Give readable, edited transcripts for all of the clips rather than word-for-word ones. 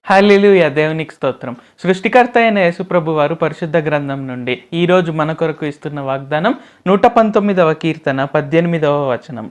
హల్లెలూయా, దేవునికి స్తోత్రం. సృష్టికర్త అయిన యేసుప్రభు వారు పరిశుద్ధ గ్రంథం నుండి ఈరోజు మన కొరకు ఇస్తున్న వాగ్దానం 119వ కీర్తన 18వ వచనం.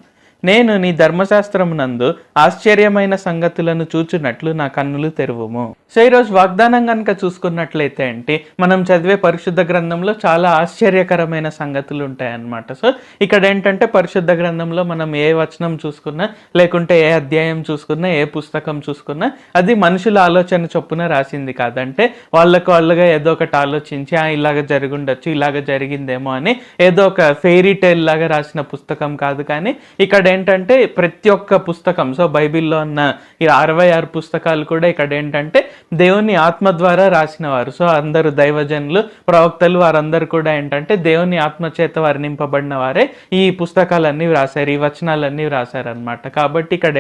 నేను నీ ధర్మశాస్త్రమునందు ఆశ్చర్యమైన సంగతులను చూచున్నట్లు నా కన్నులు తెరువుము. సో ఈరోజు వాగ్దానం కనుక చూసుకున్నట్లయితే మనం చదివే పరిశుద్ధ గ్రంథంలో చాలా ఆశ్చర్యకరమైన సంగతులు ఉంటాయన్నమాట. సో ఇక్కడ ఏంటంటే పరిశుద్ధ గ్రంథంలో మనం ఏ వచనం చూసుకున్నా, లేకుంటే ఏ అధ్యాయం చూసుకున్నా, ఏ పుస్తకం చూసుకున్నా అది మనుషుల ఆలోచన చొప్పున రాసింది కాదంటే వాళ్ళగా ఏదో ఒకటి ఆలోచించి ఇలాగ జరుగుండొచ్చు, ఇలాగ జరిగిందేమో అని ఏదో ఒక ఫెయిరీ టేల్ లాగా రాసిన పుస్తకం కాదు. కానీ ఇక్కడ ఏంటంటే ప్రతి ఒక్క పుస్తకం, సో బైబిల్లో ఉన్న ఈ 66 పుస్తకాలు కూడా ఇక్కడ ఏంటంటే దేవుని ఆత్మ ద్వారా రాసిన వారు. సో అందరూ దైవజనులు, ప్రవక్తలు వారందరూ కూడా ఏంటంటే దేవుని ఆత్మ చేత వర్ణింపబడిన వారే ఈ పుస్తకాలన్నీ వ్రాసారు, ఈ వచనాలన్నీ వ్రాసారు అనమాట. కాబట్టి ఇక్కడ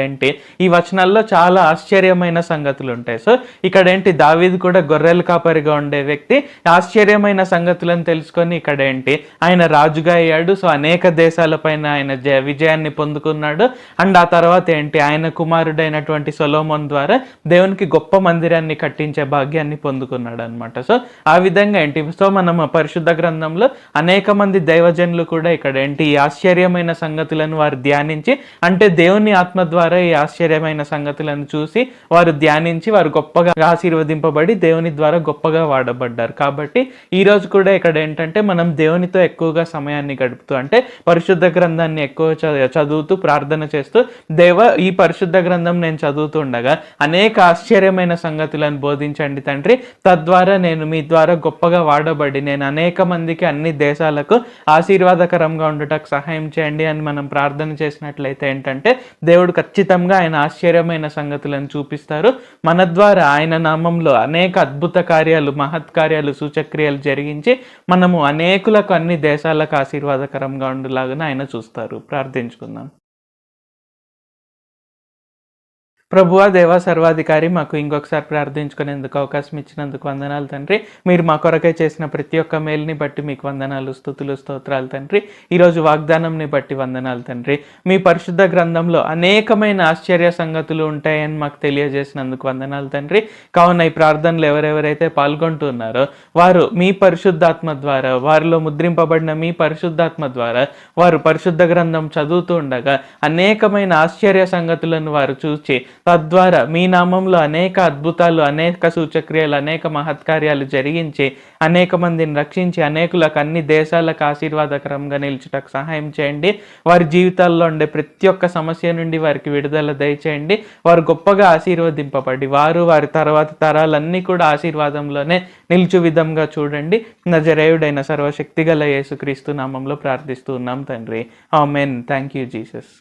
ఈ వచనాల్లో చాలా ఆశ్చర్యమైన సంగతులు ఉంటాయి. సో ఇక్కడ దావీదు కూడా గొర్రెల కాపరిగా ఉండే వ్యక్తి ఆశ్చర్యమైన సంగతులను తెలుసుకొని ఇక్కడ ఆయన రాజుగా అయ్యాడు. సో అనేక దేశాలపైన ఆయన విజయాన్ని పొందుకున్నాడు. అండ్ ఆ తర్వాత ఆయన కుమారుడైనటువంటి సొలొమోన్ ద్వారా దేవునికి గొప్ప మందిరాన్ని కట్టించే భాగ్యాన్ని పొందుకున్నాడు అనమాట. సో ఆ విధంగా సో మనం పరిశుద్ధ గ్రంథంలో అనేక మంది దైవజనులు కూడా ఇక్కడ ఈ ఆశ్చర్యమైన సంగతులను వారు ధ్యానించి, అంటే దేవుని ఆత్మ ద్వారా ఈ ఆశ్చర్యమైన సంగతులను చూసి వారు ధ్యానించి వారు గొప్పగా ఆశీర్వదింపబడి దేవుని ద్వారా గొప్పగా వాడబడ్డారు. కాబట్టి ఈ రోజు కూడా ఇక్కడ మనం దేవునితో ఎక్కువగా సమయాన్ని గడుపుతూ, అంటే పరిశుద్ధ గ్రంథాన్ని ఎక్కువ చదువుతూ ప్రార్థన చేస్తూ, ఈ పరిశుద్ధ గ్రంథం నేను చదువుతూ ఉండగా అనేక ఆశ్చర్యమైన సంగతులను బోధించండి తండ్రి, తద్వారా నేను మీ ద్వారా గొప్పగా వాడబడి నేను అనేక మందికి అన్ని దేశాలకు ఆశీర్వాదకరంగా ఉండటకు సహాయం చేయండి అని మనం ప్రార్థన చేసినట్లయితే దేవుడు ఖచ్చితంగా ఆయన ఆశ్చర్యమైన సంగతులను చూపిస్తారు. మన ద్వారా ఆయన నామంలో అనేక అద్భుత కార్యాలు, మహత్కార్యాలు, సూచక్రియలు జరిగించి మనము అనేకులకు అన్ని దేశాలకు ఆశీర్వాదకరంగా ఉండేలాగా ఆయన చూస్తారు. ప్రార్థించుకుందాం. ప్రభువా, దేవా, సర్వాధికారి, మాకు ఇంకొకసారి ప్రార్థించుకునేందుకు అవకాశం ఇచ్చినందుకు వందనాలు తండ్రి. మీరు మా కొరకై చేసిన ప్రతి ఒక్క మేలుని బట్టి మీకు వందనాలు, స్తుతులు, స్తోత్రాలు తండ్రి. ఈరోజు వాగ్దానంని బట్టి వందనాలు తండ్రి. మీ పరిశుద్ధ గ్రంథంలో అనేకమైన ఆశ్చర్య సంగతులు ఉంటాయని మాకు తెలియజేసినందుకు వందనాలు తండ్రి. కావున ఈ ప్రార్థనలు ఎవరెవరైతే పాల్గొంటున్నారో వారు మీ పరిశుద్ధాత్మ ద్వారా, వారిలో ముద్రింపబడిన మీ పరిశుద్ధాత్మ ద్వారా వారు పరిశుద్ధ గ్రంథం చదువుతూ ఉండగా అనేకమైన ఆశ్చర్య సంగతులను వారు చూచి తద్వారా మీ నామంలో అనేక అద్భుతాలు, అనేక సూచక్రియలు, అనేక మహత్కార్యాలు జరిగించి అనేక మందిని రక్షించి అనేకులకు అన్ని దేశాలకు ఆశీర్వాదకరంగా నిలిచుటకు సహాయం చేయండి. వారి జీవితాల్లో ఉండే ప్రతి ఒక్క సమస్య నుండి వారికి విడుదల దయచేయండి. వారు గొప్పగా ఆశీర్వదింపబడి వారి తర్వాత తరాలన్నీ కూడా ఆశీర్వాదంలోనే నిలిచు విధంగా చూడండి. నజరేయుడైన సర్వశక్తిగల యేసుక్రీస్తు నామంలో ప్రార్థిస్తూ ఉన్నాం తండ్రి. ఆమేన్. Thank you Jesus.